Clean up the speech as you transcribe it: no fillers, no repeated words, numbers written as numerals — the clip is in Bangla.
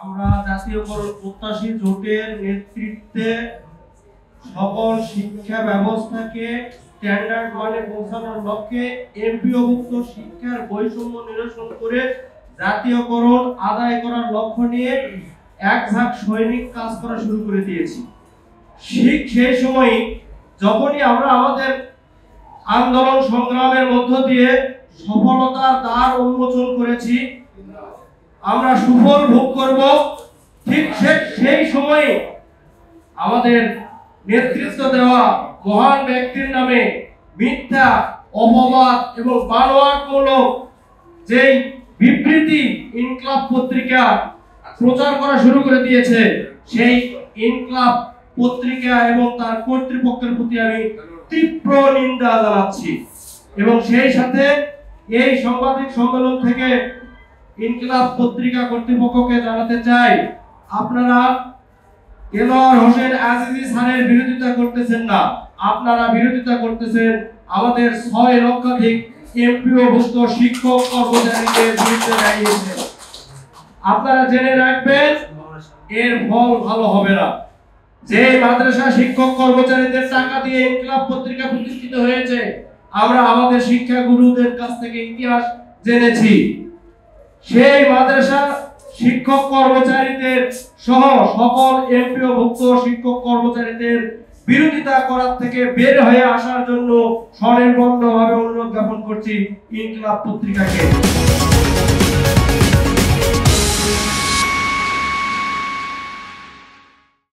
আমরা জাতীয়করণ প্রত্যাশী জোটের নেতৃত্বে সকল শিক্ষা ব্যবস্থাকে স্ট্যান্ডার্ড মানে পৌঁছানোর লক্ষ্যে এমপিওভুক্ত শিক্ষার বৈষম্য নিরসন করে জাতীয়করণ আদায় করার লক্ষ্য নিয়ে এক ভাগ সৈনিক কাজ করা শুরু করে দিয়েছি। ঠিক সেই সময় যখনই আমরা আমাদের আন্দোলন সংগ্রামের মধ্য দিয়ে সফলতার দ্বার উন্মোচন করেছি, আমরা সুফল ভোগ করব, ঠিক সেই সময়ে আমাদের নেতৃত্ব দেওয়া মহান ব্যক্তির নামে মিথ্যা অপবাদ এবং বানোয়াটমূলক যেই বিবৃতি ইনকলাব পত্রিকা প্রচার করা শুরু করে দিয়েছে, সেই ইনকলাব পত্রিকা এবং তার কর্তৃপক্ষের প্রতি আমি তীব্র নিন্দা জানাচ্ছি। এবং সেই সাথে এই সাংবাদিক সম্মেলন থেকে ইনকলাব পত্রিকা কর্তৃপক্ষকে জানাতে চাই, আপনারা দেলোয়ার হোসেন আজিজি স্যারের বিরোধিতা করতেছেন না, আপনারা বিরোধিতা করতেছেন আমাদের 6 লক্ষাধিক এমপিওভুক্ত শিক্ষক কর্মচারীদের বিরুদ্ধে দাঁড়িয়েছেন। আপনারা জেনে রাখবেন, এর ফল ভালো হবে না। যে মাদ্রাসা শিক্ষক কর্মচারীদের টাকা দিয়ে ইনকলাব পত্রিকা প্রতিষ্ঠিত হয়েছে, আমরা আমাদের শিক্ষা গুরুদের কাছ থেকে ইতিহাস জেনেছি। সেই মাদ্রাসা শিক্ষক কর্মচারীদের সহ সকল এমপিওভুক্ত শিক্ষক কর্মচারীদের বিরোধিতা করার থেকে বের হয়ে আসার জন্য স্বনির্বন্ধভাবে অনুরোধ জ্ঞাপন করছি ইনকলাব পত্রিকাকে।